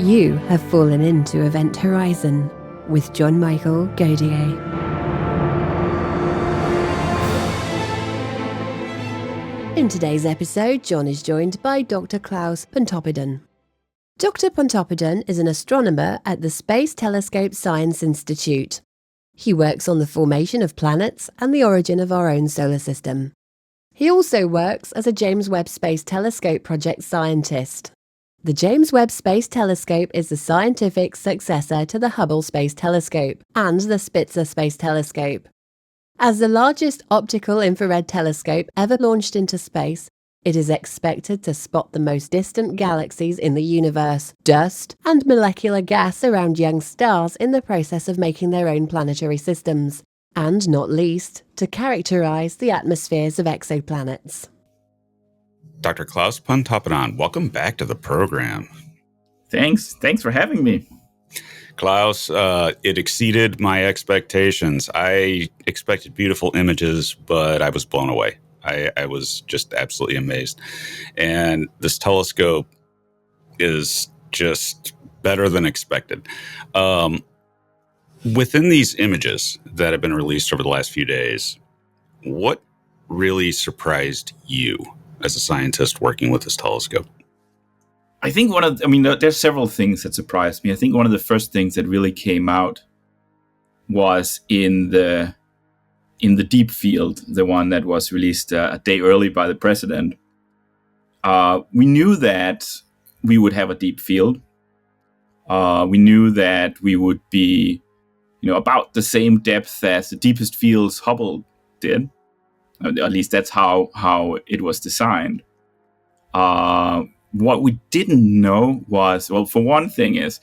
You have fallen into Event Horizon with John Michael Godier. In today's episode, John is joined by Dr. Klaus Pontoppidan. Dr. Pontoppidan is an astronomer at the Space Telescope Science Institute. He works on the formation of planets and the origin of our own solar system. He also works as a James Webb Space Telescope project scientist. The James Webb Space Telescope is the scientific successor to the Hubble Space Telescope and the Spitzer Space Telescope. As the largest optical infrared telescope ever launched into space, it is expected to spot the most distant galaxies in the universe, dust, and molecular gas around young stars in the process of making their own planetary systems, and not least, to characterize the atmospheres of exoplanets. Dr. Klaus Pontoppidan, welcome back to the program. Thanks for having me. Klaus, it exceeded my expectations. I expected beautiful images, but I was blown away. I was just absolutely amazed. And this telescope is just better than expected. Within these images that have been released over the last few days, what really surprised you as a scientist working with this telescope? I think there's several things that surprised me. I think one of the first things that really came out was in the deep field, the one that was released a day early by the president. We knew that we would have a deep field. We knew that we would be, about the same depth as the deepest fields Hubble did. At least that's how it was designed. What we didn't know was, well, for one thing is,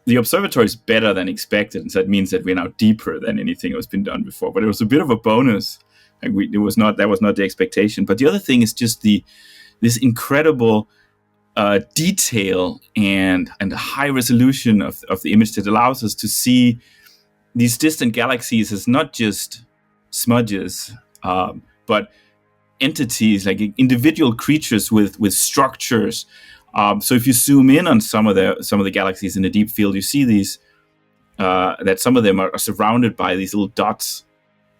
the observatory is better than expected, and so that means that we're now deeper than anything that's been done before. But it was a bit of a bonus. That was not the expectation. But the other thing is just this incredible detail and high resolution of the image that allows us to see these distant galaxies as not just smudges, but entities, like individual creatures with structures. So if you zoom in on some of the galaxies in the deep field, you see these that some of them are surrounded by these little dots,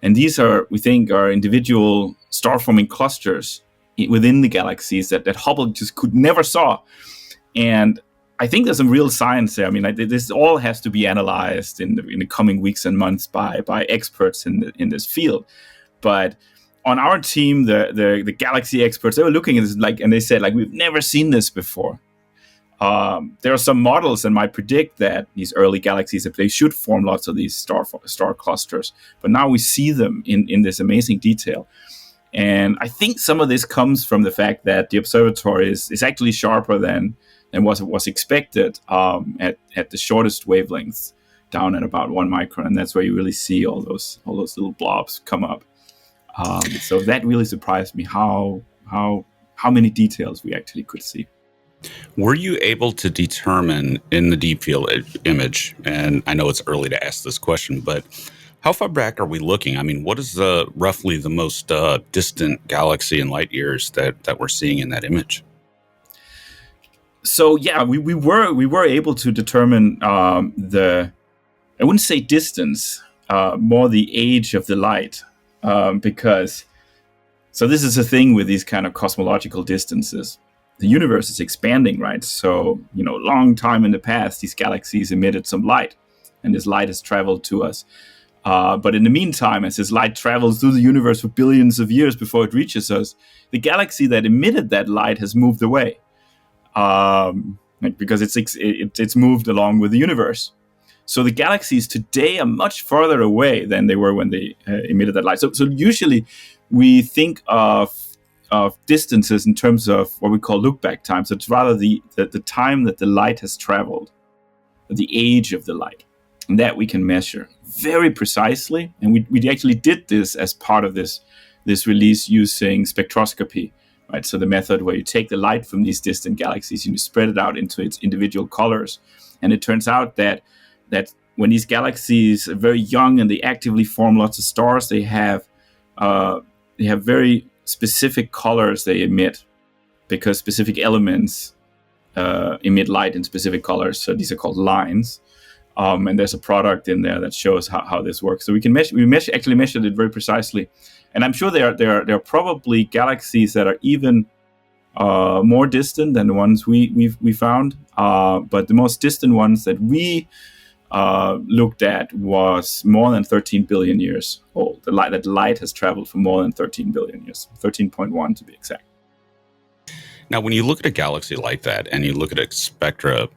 and these we think are individual star-forming clusters within the galaxies that Hubble just could never saw. And I think there's some real science there. I mean, this all has to be analyzed in the coming weeks and months by experts in this field. But on our team, the galaxy experts, they were looking at this and they said, we've never seen this before. There are some models that might predict that these early galaxies, if they should form lots of these star clusters, but now we see them in this amazing detail. And I think some of this comes from the fact that the observatory is actually sharper than was expected at the shortest wavelengths, down at about 1 micron, and that's where you really see all those little blobs come up. So that really surprised me how many details we actually could see. Were you able to determine in the deep field image, and I know it's early to ask this question, but how far back are we looking? I mean, what is roughly the most distant galaxy in light years that we're seeing in that image? So yeah, we were able to determine I wouldn't say distance, more the age of the light. Because this is a thing with these kind of cosmological distances. The universe is expanding, right? So, long time in the past, these galaxies emitted some light, and this light has traveled to us. But in the meantime, as this light travels through the universe for billions of years before it reaches us, the galaxy that emitted that light has moved away, because it's moved along with the universe. So the galaxies today are much farther away than they were when they emitted that light. So usually we think of distances in terms of what we call look-back time. So it's rather the time that the light has traveled, the age of the light, and that we can measure very precisely. And we actually did this as part of this release using spectroscopy, right? So the method where you take the light from these distant galaxies and you spread it out into its individual colors. And it turns out that when these galaxies are very young and they actively form lots of stars, they have very specific colors they emit, because specific elements emit light in specific colors. So these are called lines. And there's a product in there that shows how this works. So we can actually measured it very precisely. And I'm sure there are probably galaxies that are even more distant than the ones we found. But the most distant ones that we looked at was more than 13 billion years old. The light has traveled for more than 13 billion years, 13.1 to be exact. Now, when you look at a galaxy like that and you look at its spectra,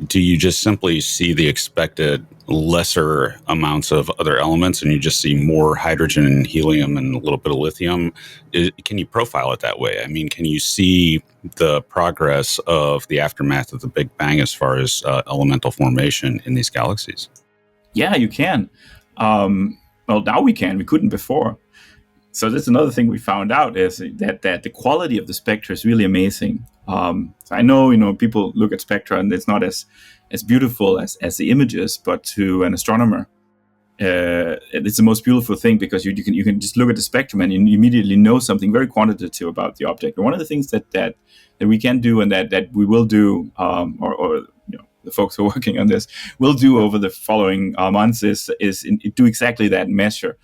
do you just simply see the expected lesser amounts of other elements and you just see more hydrogen and helium and a little bit of lithium? Can you profile it that way? I mean, can you see the progress of the aftermath of the Big Bang as far as elemental formation in these galaxies? Yeah, you can. Well, now we can. We couldn't before. So that's another thing we found out is that the quality of the spectra is really amazing. So I know, people look at spectra and it's not as beautiful as the images, but to an astronomer, it's the most beautiful thing because you can just look at the spectrum and you immediately know something very quantitative about the object. And one of the things that we can do and that we will do, or the folks who are working on this will do over the following months is do exactly that, measure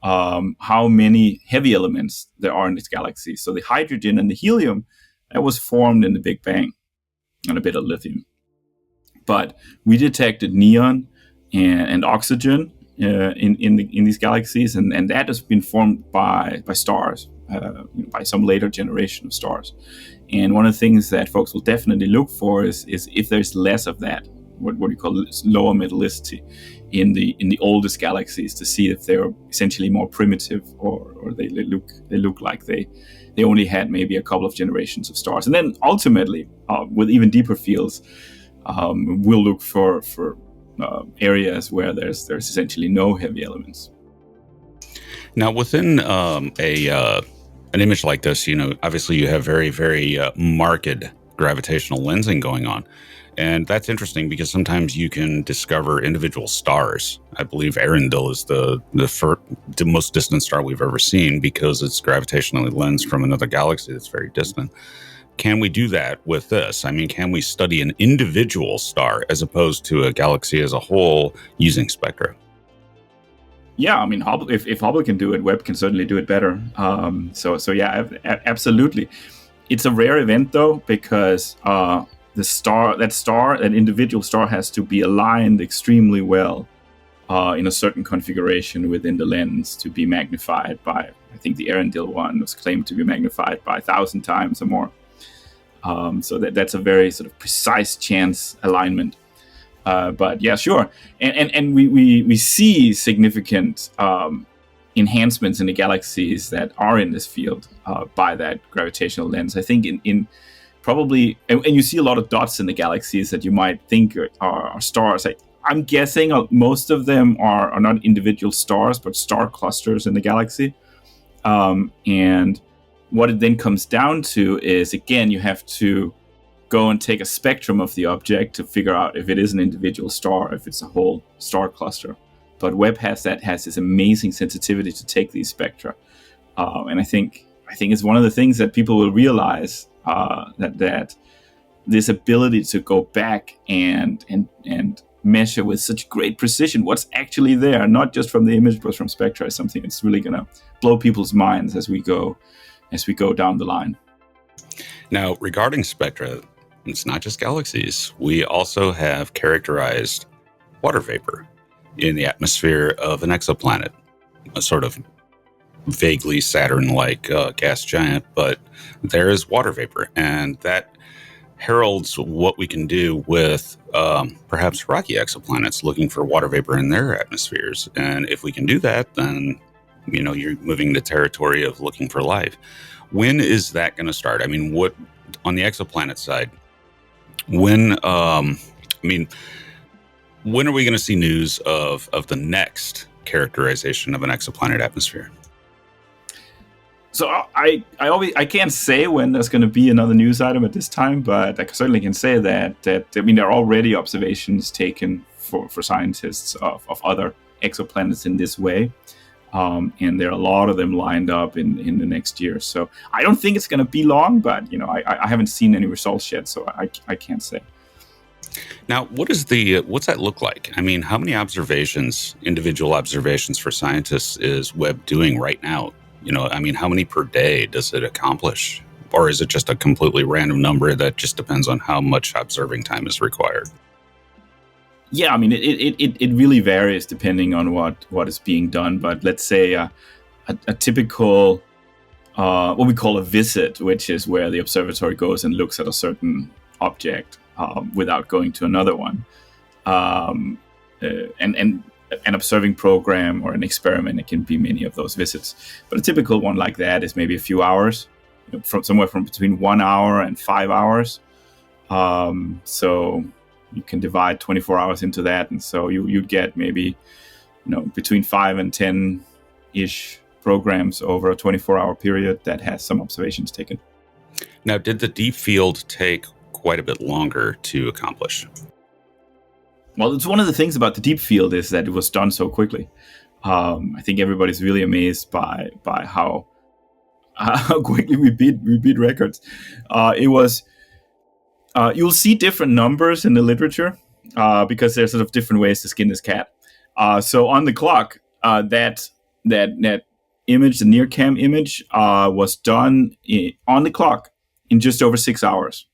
how many heavy elements there are in this galaxy. So the hydrogen and the helium that was formed in the Big Bang, and a bit of lithium. But we detected neon and oxygen in these galaxies, and that has been formed by stars, by some later generation of stars. And one of the things that folks will definitely look for is if there's less of that, what you call lower metallicity in the oldest galaxies, to see if they're essentially more primitive or they look like they only had maybe a couple of generations of stars. And then ultimately, with even deeper fields, we'll look for areas where there's essentially no heavy elements. Now, within an image like this, obviously you have very, very marked gravitational lensing going on. And that's interesting because sometimes you can discover individual stars. I believe Arundel is the most distant star we've ever seen because it's gravitationally lensed from another galaxy that's very distant. Can we do that with this? I mean, can we study an individual star as opposed to a galaxy as a whole using spectra? Yeah, I mean, Hubble, if Hubble can do it, Webb can certainly do it better. So yeah, absolutely. It's a rare event though, because that individual star has to be aligned extremely well in a certain configuration within the lens to be magnified by, I think the Arundel one was claimed to be magnified by 1,000 times or more. So that's a very sort of precise chance alignment. But yeah, sure. And we see significant enhancements in the galaxies that are in this field by that gravitational lens. I think in probably, and you see a lot of dots in the galaxies that you might think are stars. I'm guessing most of them are not individual stars, but star clusters in the galaxy. And what it then comes down to is, again, you have to go and take a spectrum of the object to figure out if it is an individual star, if it's a whole star cluster. But Webb has this amazing sensitivity to take these spectra. And I think it's one of the things that people will realize, that this ability to go back and measure with such great precision what's actually there, not just from the image but from spectra, is something that's really going to blow people's minds as we go down the line. Now, regarding spectra, it's not just galaxies. We also have characterized water vapor in the atmosphere of an exoplanet, a sort of vaguely Saturn-like gas giant, but there is water vapor, and that heralds what we can do with perhaps rocky exoplanets looking for water vapor in their atmospheres. And if we can do that, then you're moving into territory of looking for life. When is that going to start? I mean, what on the exoplanet side? When are we going to see news of the next characterization of an exoplanet atmosphere? So I can't say when there's going to be another news item at this time, but I certainly can say that there are already observations taken for scientists of other exoplanets in this way. and there are a lot of them lined up in the next year. So I don't think it's going to be long, but I haven't seen any results yet, so I can't say. Now, what's that look like? I mean, how many individual observations for scientists is Webb doing right now? I mean, how many per day does it accomplish? Or is it just a completely random number that just depends on how much observing time is required? Yeah, I mean, it really varies depending on what is being done. But let's say a typical, what we call a visit, which is where the observatory goes and looks at a certain object without going to another one. And an observing program or an experiment, it can be many of those visits. But a typical one like that is maybe a few hours, from somewhere from between 1 hour and 5 hours. So you can divide 24 hours into that, and so you'd get maybe between 5 and 10-ish programs over a 24-hour period that has some observations taken. Now, did the deep field take quite a bit longer to accomplish? Well, it's one of the things about the deep field is that it was done so quickly. I think everybody's really amazed by how quickly we beat records. It was. You'll see different numbers in the literature because there's sort of different ways to skin this cat. So on the clock, that image, the NIRCam image, was done on the clock in just over 6 hours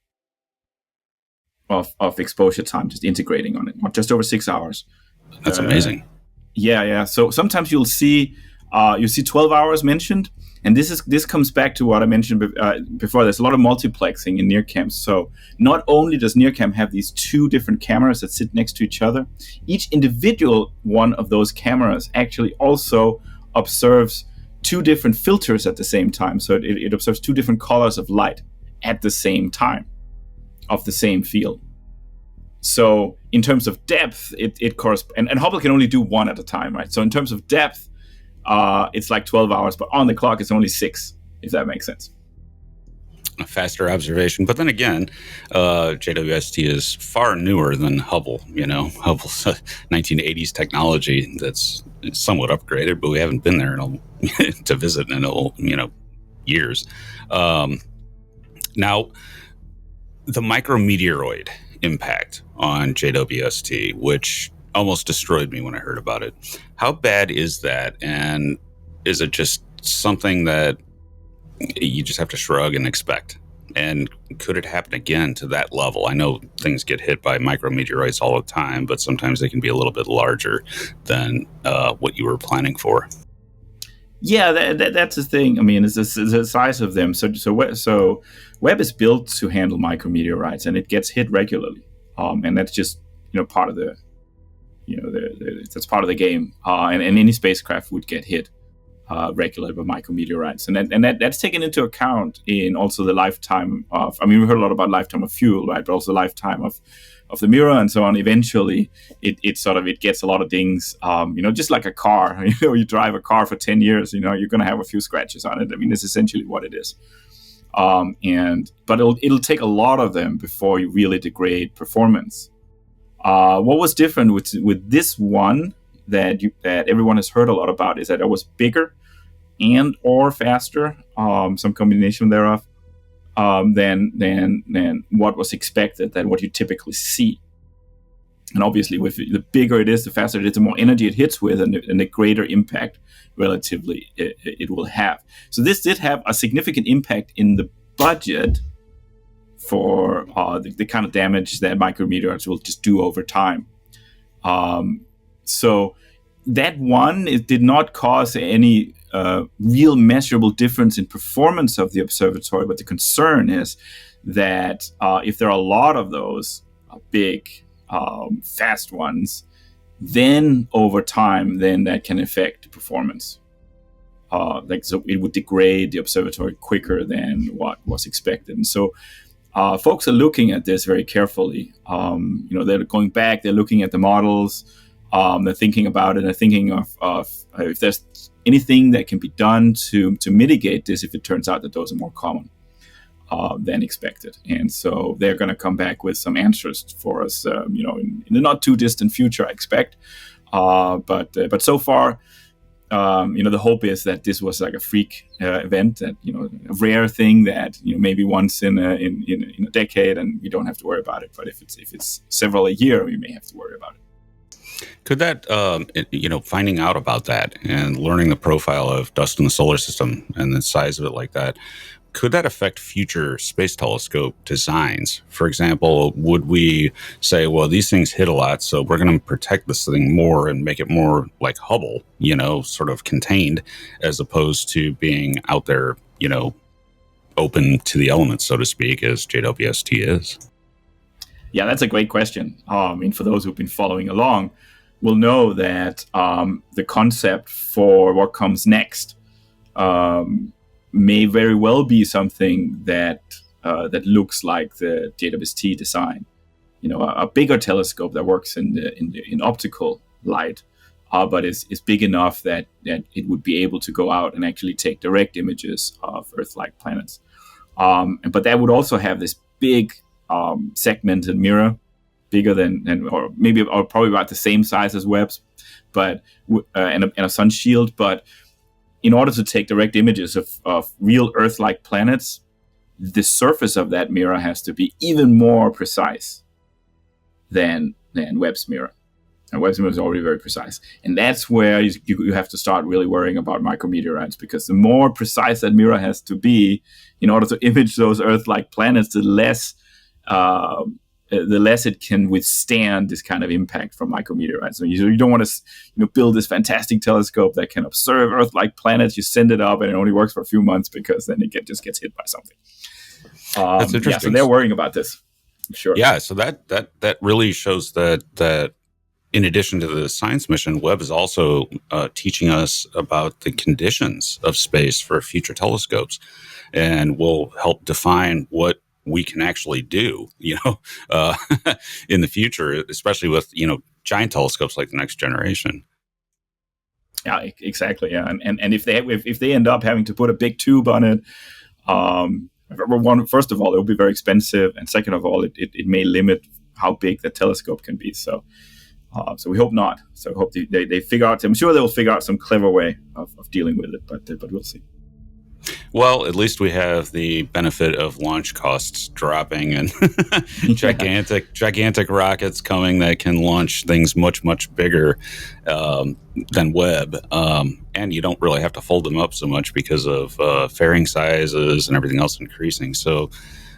of exposure time, just integrating on it, just over 6 hours. That's amazing. Yeah. So sometimes you'll see 12 hours mentioned. And this comes back to what I mentioned before. There's a lot of multiplexing in NIRCams. So not only does NIRCam have these two different cameras that sit next to each other, each individual one of those cameras actually also observes two different filters at the same time. So it observes two different colors of light at the same time of the same field. So in terms of depth, it corresponds. And Hubble can only do one at a time, right? So in terms of depth, it's like 12 hours, but on the clock it's only 6, if that makes sense. A faster observation. But then again, JWST is far newer than Hubble. Hubble's 1980s technology that's somewhat upgraded, but we haven't been there to visit in years. Now, the micrometeoroid impact on JWST, which almost destroyed me when I heard about it. How bad is that? And is it just something that you just have to shrug and expect? And could it happen again to that level? I know things get hit by micrometeoroids all the time, but sometimes they can be a little bit larger than what you were planning for. Yeah, that's the thing. I mean, it's the size of them. So Webb is built to handle micrometeorites, and it gets hit regularly. And that's just part of the that's part of the game. And any spacecraft would get hit regularly by micrometeorites, and that's taken into account in also the lifetime of. I mean, we heard a lot about lifetime of fuel, right? But also lifetime of the mirror and so on. Eventually, it gets a lot of dings. Just like a car. You drive a car for 10 years. You're going to have a few scratches on it. I mean, that's essentially what it is. But it'll take a lot of them before you really degrade performance. What was different with this one that everyone has heard a lot about is that it was bigger and or faster, some combination thereof, than what was expected, than what you typically see. And obviously, with the bigger it is, the faster it is, the more energy it hits with, and the greater impact relatively it will have. So this did have a significant impact in the budget for the kind of damage that micrometeorites will just do over time. So that one, it did not cause any real measurable difference in performance of the observatory, but the concern is that if there are a lot of those big, fast ones, then over time, then that can affect performance. So it would degrade the observatory quicker than what was expected. And so folks are looking at this very carefully. They're going back, they're looking at the models, they're thinking about it, they're thinking of if there's anything that can be done to mitigate this if it turns out that those are more common than expected. And so they're going to come back with some answers for us, in the not too distant future, I expect. But so far, the hope is that this was like a freak event, that a rare thing that maybe once in a decade, and we don't have to worry about it. But if it's several a year, we may have to worry about it. Could that, finding out about that and learning the profile of dust in the solar system and the size of it like that, could that affect future space telescope designs? For example, would we say, well, these things hit a lot, so we're going to protect this thing more and make it more like Hubble, sort of contained, as opposed to being out there, open to the elements, so to speak, as JWST is? Yeah, that's a great question. For those who've been following along, will know that the concept for what comes next may very well be something that looks like the JWST design. A bigger telescope that works in optical light, but is big enough that it would be able to go out and actually take direct images of Earth-like planets. But that would also have this big segmented mirror, bigger than or probably about the same size as Webb's, but and a sun shield. But in order to take direct images of real Earth-like planets, the surface of that mirror has to be even more precise than Webb's mirror. And Webb's mirror is already very precise. And that's where you have to start really worrying about micrometeorites, because the more precise that mirror has to be in order to image those Earth-like planets, the less it can withstand this kind of impact from micrometeorites. So you don't want to build this fantastic telescope that can observe Earth-like planets. You send it up and it only works for a few months, because then it just gets hit by something. That's interesting. Yeah, so they're worrying about this. Sure. Yeah, so that really shows that in addition to the science mission, Webb is also teaching us about the conditions of space for future telescopes, and will help define what we can actually do, in the future, especially with, giant telescopes like the next generation. Yeah, exactly. Yeah. And if they end up having to put a big tube on it, first of all, it will be very expensive. And second of all, it may limit how big the telescope can be. So we hope not. So I hope they figure out, I'm sure they will figure out some clever way of dealing with it, but we'll see. Well, at least we have the benefit of launch costs dropping and gigantic rockets coming that can launch things much, much bigger than Webb. And you don't really have to fold them up so much because of fairing sizes and everything else increasing. So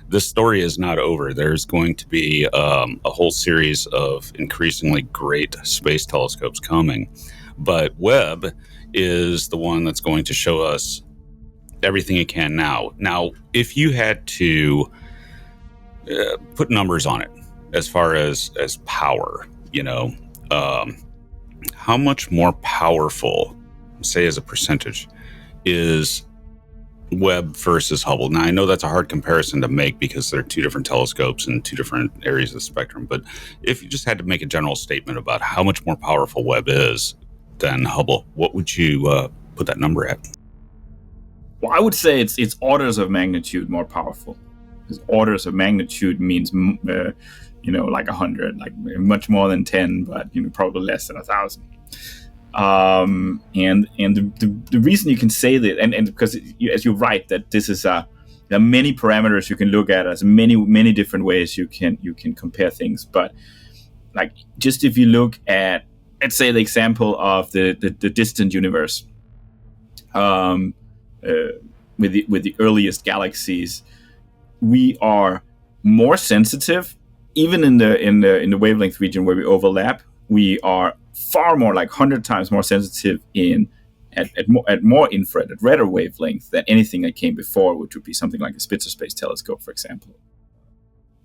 this story is not over. There's going to be a whole series of increasingly great space telescopes coming. But Webb is the one that's going to show us everything it can now. Now, if you had to put numbers on it as far as power, how much more powerful, say as a percentage, is Webb versus Hubble? Now, I know that's a hard comparison to make because they're two different telescopes in two different areas of the spectrum, but if you just had to make a general statement about how much more powerful Webb is than Hubble, what would you put that number at? Well, I would say it's orders of magnitude more powerful. Because orders of magnitude means, like 100, like much more than 10, but probably less than 1,000. And the reason you can say that, and because as you're right, that this is there are many parameters you can look at, as many different ways you can compare things. But like, just if you look at, let's say, the example of the distant universe. With the earliest galaxies, we are more sensitive, even in the wavelength region where we overlap. We are far more, like 100 times more sensitive at more infrared, at redder wavelength than anything that came before, which would be something like a Spitzer Space Telescope, for example.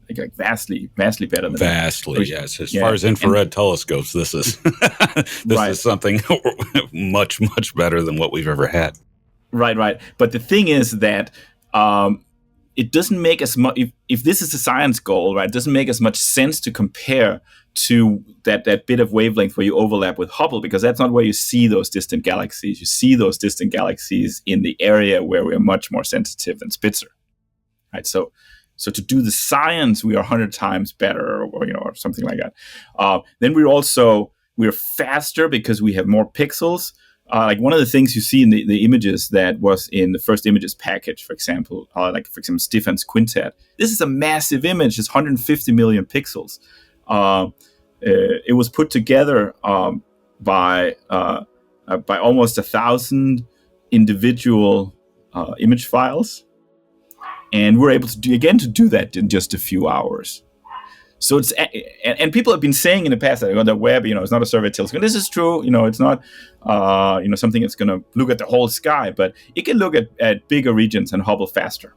Like vastly better than vastly that. Yes. As far as infrared telescopes, this is is something much, much better than what we've ever had. Right. But the thing is that it doesn't make as much, if this is a science goal, right, it doesn't make as much sense to compare to that bit of wavelength where you overlap with Hubble, because that's not where you see those distant galaxies. You see those distant galaxies in the area where we are much more sensitive than Spitzer. Right. So to do the science, we are 100 times better, or something like that. Then we're faster because we have more pixels. like one of the things you see in the images that was in the first images package, for example, like for example, Stefan's quintet. This is a massive image. It's 150 million pixels. It was put together by almost 1,000 individual image files, and we're able to do that in just a few hours. So it's and people have been saying in the past that the Webb, it's not a survey telescope. This is true. It's not something that's going to look at the whole sky, but it can look at bigger regions and Hubble faster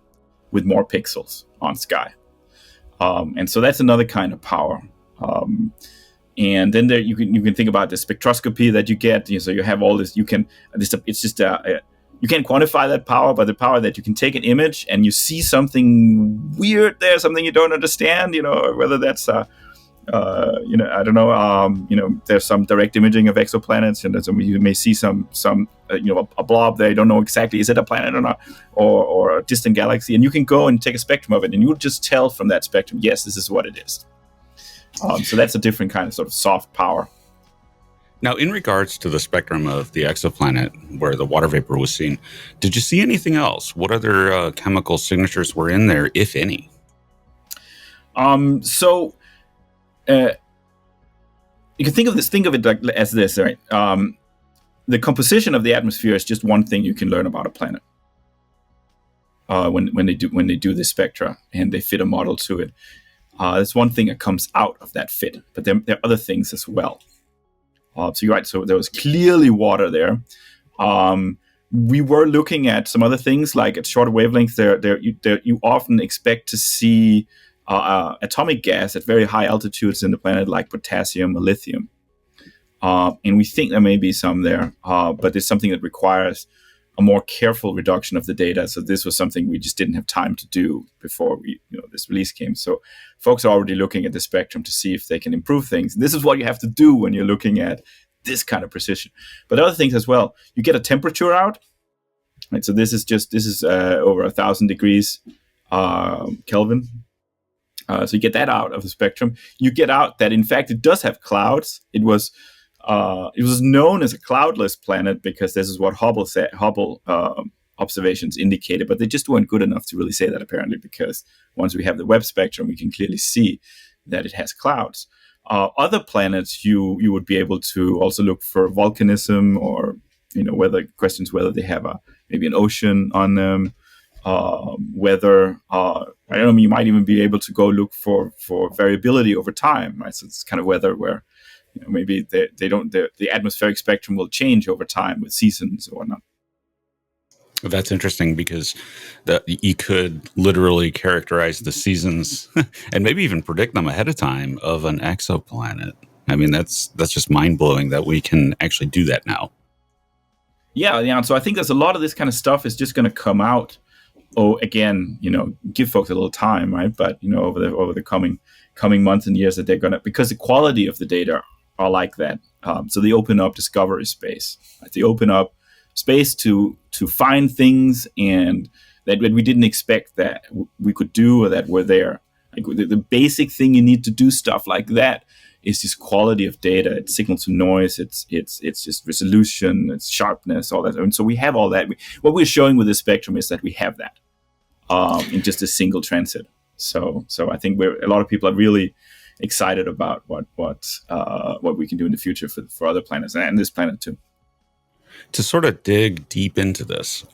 with more pixels on sky. And so that's another kind of power. And then there you can think about the spectroscopy that you get. So you have all this. It's just you can't quantify that power, but the power that you can take an image and you see something weird there, something you don't understand, whether that's, I don't know, there's some direct imaging of exoplanets, and so you may see some a blob there. You don't know exactly, is it a planet or not, or a distant galaxy, and you can go and take a spectrum of it, and you'll just tell from that spectrum, yes, this is what it is. So that's a different kind of sort of soft power. Now, in regards to the spectrum of the exoplanet where the water vapor was seen, did you see anything else? What other chemical signatures were in there, if any? So you can think of it like as this, right? The composition of the atmosphere is just one thing you can learn about a planet. When they do the spectra and they fit a model to it, that's one thing that comes out of that fit. But there are other things as well. So you're right. So there was clearly water there. We were looking at some other things, like at shorter wavelengths. You often expect to see atomic gas at very high altitudes in the planet, like potassium or lithium. And we think there may be some there, but it's something that requires a more careful reduction of the data. So this was something we just didn't have time to do before this release came. So folks are already looking at the spectrum to see if they can improve things. This is what you have to do when you're looking at this kind of precision. But other things as well. You get a temperature out, right? So this is over 1,000 degrees Kelvin. So you get that out of the spectrum. You get out that in fact it does have clouds. It was known as a cloudless planet because this is what Hubble observations indicated, but they just weren't good enough to really say that, apparently, because once we have the Webb spectrum, we can clearly see that it has clouds. Other planets, you would be able to also look for volcanism, or whether they have maybe an ocean on them, whether I don't know, you might even be able to go look for variability over time, right? So it's kind of weather where maybe the atmospheric spectrum will change over time with seasons or whatnot. That's interesting, because you could literally characterize the seasons and maybe even predict them ahead of time of an exoplanet. I mean, that's just mind-blowing that we can actually do that now. Yeah. So I think there's a lot of this kind of stuff is just going to come out. Again, give folks a little time, right? But over the coming months and years, that they're going to, because the quality of the data are like that. So they open up discovery space. Right? They open up space to find things and that we didn't expect that we could do or that were there. Like the basic thing you need to do stuff like that is just quality of data. It's signal to noise. It's just resolution. It's sharpness. All that. And so we have all that. What we're showing with the spectrum is that we have that in just a single transit. So I think a lot of people are really excited about what we can do in the future for other planets and this planet too. To sort of dig deep into this,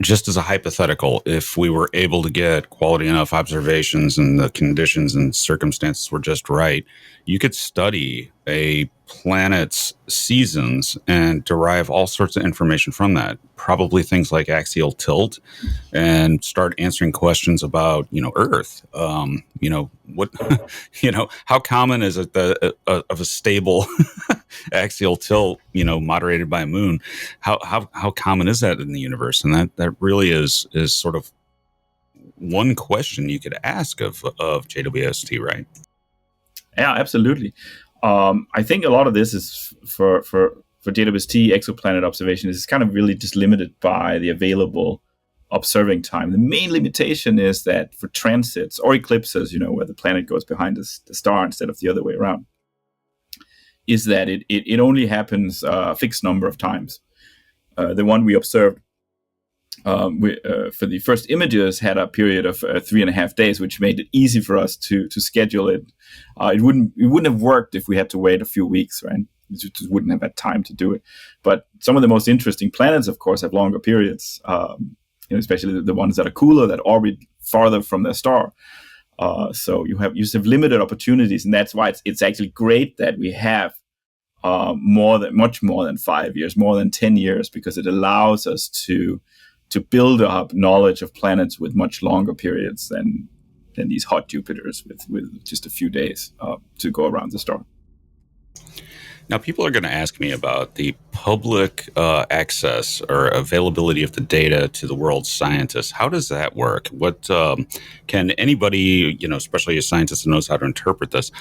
just as a hypothetical, if we were able to get quality enough observations and the conditions and circumstances were just right, you could study a planet's seasons and derive all sorts of information from that. Probably things like axial tilt, and start answering questions about, Earth. What, how common is it of a stable axial tilt, moderated by a moon? How common is that in the universe? And that really is sort of one question you could ask of JWST, right? Yeah, absolutely. I think a lot of this is for JWST exoplanet observation is kind of really just limited by the available observing time. The main limitation is that for transits or eclipses, where the planet goes behind the star instead of the other way around, is that it only happens a fixed number of times. The one we observed for the first images had a period of 3.5 days, which made it easy for us to schedule it. It wouldn't have worked if we had to wait a few weeks, right? We just wouldn't have had time to do it. But some of the most interesting planets, of course, have longer periods, especially the ones that are cooler, that orbit farther from their star. So you just have limited opportunities, and that's why it's actually great that we have much more than 5 years, more than 10 years, because it allows us to build up knowledge of planets with much longer periods than these hot Jupiters with just a few days to go around the star. Now, people are going to ask me about the public access or availability of the data to the world's scientists. How does that work? What can anybody, especially a scientist who knows how to interpret this,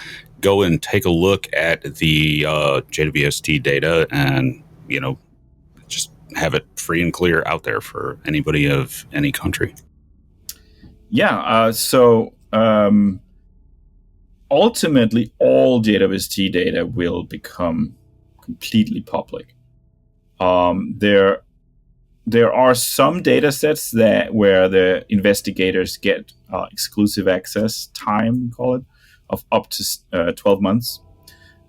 go and take a look at the JWST data and, just have it free and clear out there for anybody of any country? Yeah. So ultimately, all JWST data will become completely public. There are some data sets where the investigators get exclusive access time, we call it, of up to 12 months.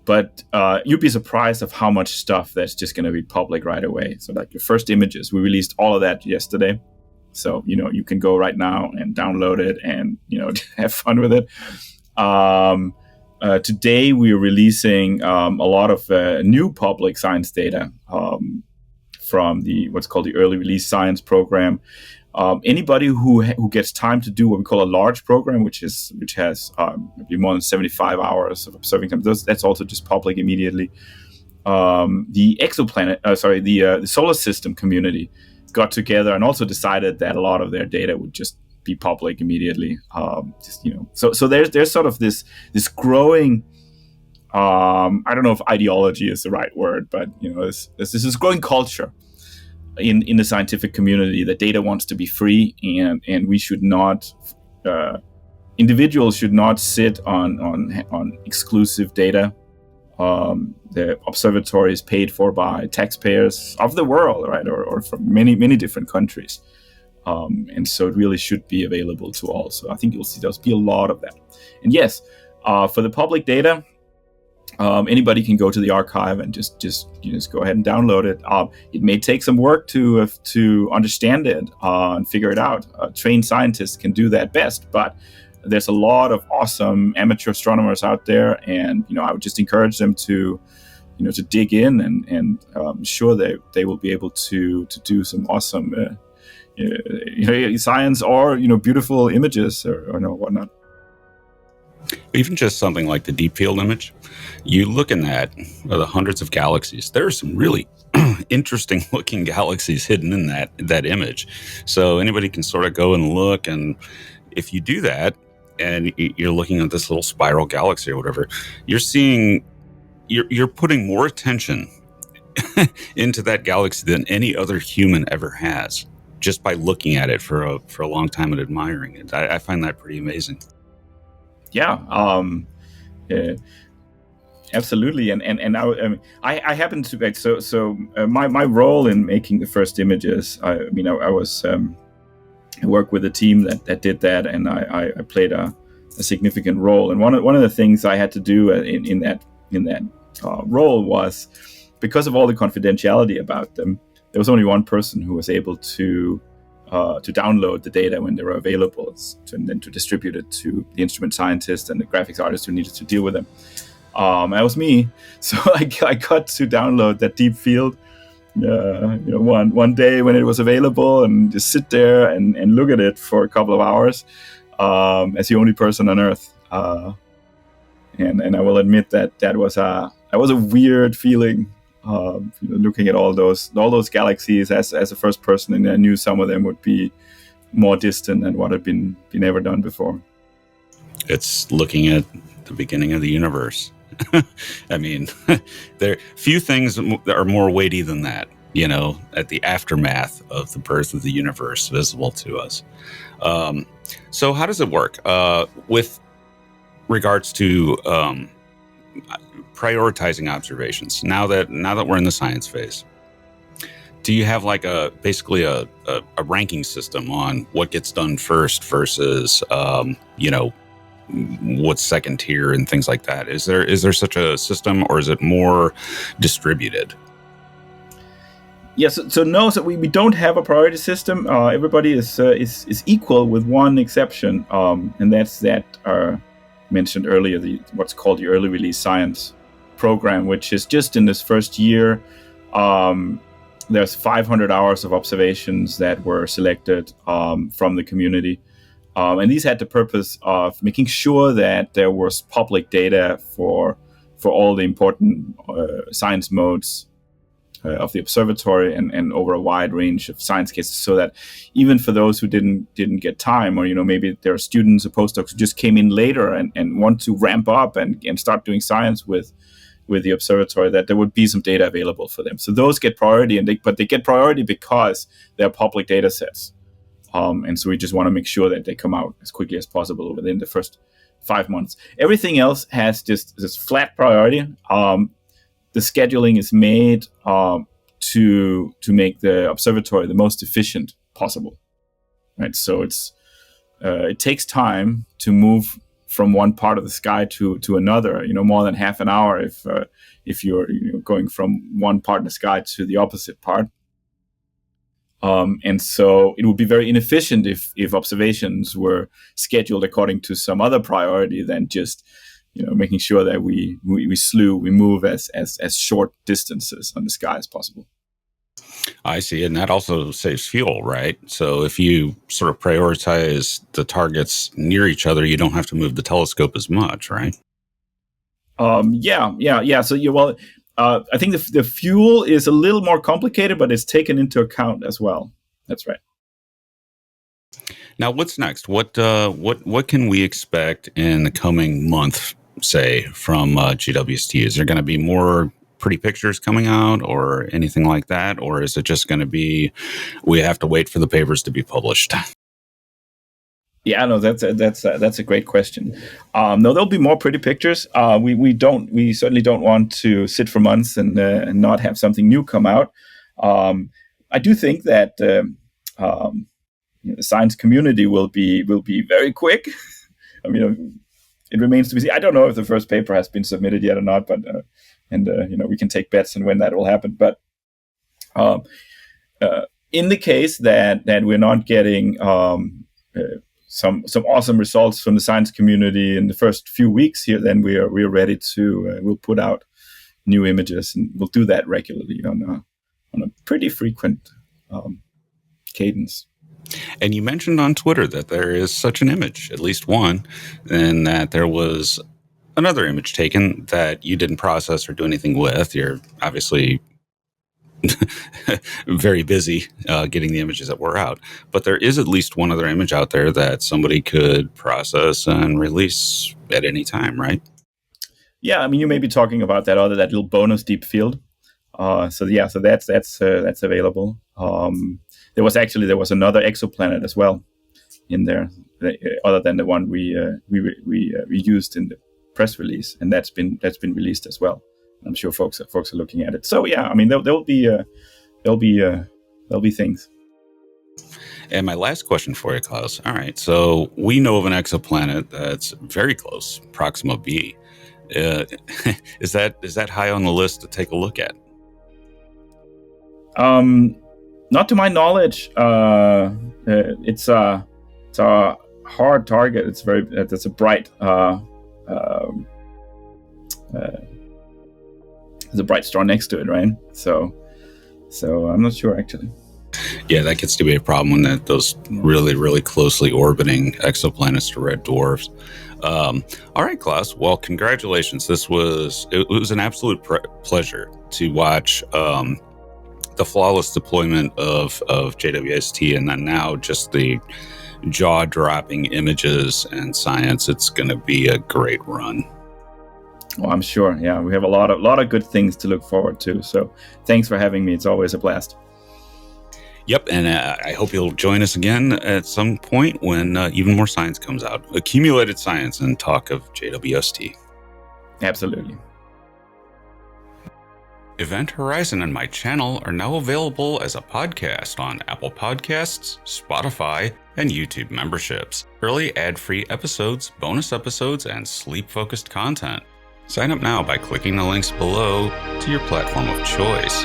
But you'd be surprised of how much stuff that's just going to be public right away. So like your first images, we released all of that yesterday. So, you can go right now and download it and, have fun with it. Today, we're releasing a lot of new public science data from what's called the Early Release Science Program. Anybody who gets time to do what we call a large program, which has maybe more than 75 hours of observing time, that's also just public immediately. The the solar system community got together and also decided that a lot of their data would just be public immediately. So there's sort of this growing. I don't know if ideology is the right word, but there's this growing culture in the scientific community that data wants to be free, and we should not, individuals should not sit on exclusive data. The observatory is paid for by taxpayers of the world, right, or from many different countries, and so it really should be available to all. So I think you'll see there'll be a lot of that. And yes, for the public data, anybody can go to the archive and just go ahead and download it. It may take some work to understand it and figure it out. Trained scientists can do that best, but there's a lot of awesome amateur astronomers out there, and I would just encourage them to dig in, and I'm sure they will be able to do some awesome science or beautiful images or whatnot. Even just something like the deep field image, you look in that, the hundreds of galaxies, there are some really interesting looking galaxies hidden in that image. So anybody can sort of go and look, and if you do that and you're looking at this little spiral galaxy or whatever, you're putting more attention into that galaxy than any other human ever has, just by looking at it for a long time and admiring it. I find that pretty amazing. Yeah, absolutely. And I happen to so my role in making the first images. I worked with a team that did that, and I played a significant role. And one of the things I had to do in that role was, because of all the confidentiality about them, there was only one person who was able to download the data when they were available, and then to distribute it to the instrument scientists and the graphics artists who needed to deal with them. That was me. So I got to download that deep field one day when it was available, and just sit there and look at it for a couple of hours as the only person on Earth. And I will admit that was a weird feeling. Looking at all those galaxies as a first person, and I knew some of them would be more distant than what had been ever done before. It's looking at the beginning of the universe. I mean, there are few things that are more weighty than that, at the aftermath of the birth of the universe visible to us. So how does it work with regards to prioritizing observations. Now that we're in the science phase, do you have like basically a ranking system on what gets done first versus what's second tier and things like that? Is there such a system, or is it more distributed? Yes, so we don't have a priority system. Everybody is equal with one exception, and that's that mentioned earlier, what's called the early release science program, which is just in this first year. There's 500 hours of observations that were selected from the community, and these had the purpose of making sure that there was public data for all the important science modes of the observatory and over a wide range of science cases, so that even for those who didn't get time, or maybe there are students or postdocs who just came in later and want to ramp up and start doing science with the observatory, that there would be some data available for them. So those get priority, but they get priority because they're public data sets. And so we just want to make sure that they come out as quickly as possible within the first 5 months. Everything else has just this flat priority. The scheduling is made to make the observatory the most efficient possible, right? So it takes time to move from one part of the sky to another. More than half an hour if you're going from one part of the sky to the opposite part. And so it would be very inefficient if observations were scheduled according to some other priority than just making sure that we move as short distances on the sky as possible. I see. And that also saves fuel, right? So if you sort of prioritize the targets near each other, you don't have to move the telescope as much, right? Yeah. So I think the fuel is a little more complicated, but it's taken into account as well. That's right. Now, what's next? What can we expect in the coming month, say, from JWST? Is there going to be more pretty pictures coming out or anything like that? Or is it just going to be, we have to wait for the papers to be published? Yeah, no, that's a great question. No, there'll be more pretty pictures. We certainly don't want to sit for months and not have something new come out. I do think that the science community will be very quick. I mean, it remains to be seen. I don't know if the first paper has been submitted yet or not, but we can take bets on when that will happen. But in the case that we're not getting some awesome results from the science community in the first few weeks here, then we're ready to we'll put out new images, and we'll do that regularly on a pretty frequent cadence. And you mentioned on Twitter that there is such an image, at least one, and that there was another image taken that you didn't process or do anything with. You're obviously very busy getting the images that were out. But there is at least one other image out there that somebody could process and release at any time, right? Yeah, I mean, you may be talking about that little bonus deep field. So that's available. There was another exoplanet as well in there, other than the one we used in the press release, and that's been released as well. I'm sure folks are looking at it. So yeah, I mean, there'll be things. And my last question for you, Klaus. All right, so we know of an exoplanet that's very close, Proxima b. Is that high on the list to take a look at? Not to my knowledge. It's a hard target. It's a bright. There's a bright star next to it, right? So I'm not sure actually. Yeah, that gets to be a problem when those really, really closely orbiting exoplanets are red dwarfs. All right, Klaus. Well, congratulations. It was an absolute pleasure to watch the flawless deployment of JWST, and then now just the jaw-dropping images and science. It's going to be a great run. Well, I'm sure. Yeah, we have a lot of good things to look forward to. So thanks for having me. It's always a blast. Yep, and I hope you'll join us again at some point when even more science comes out. Accumulated science and talk of JWST. Absolutely. Event Horizon and my channel are now available as a podcast on Apple Podcasts, Spotify, and YouTube memberships. Early ad-free episodes, bonus episodes, and sleep-focused content. Sign up now by clicking the links below to your platform of choice.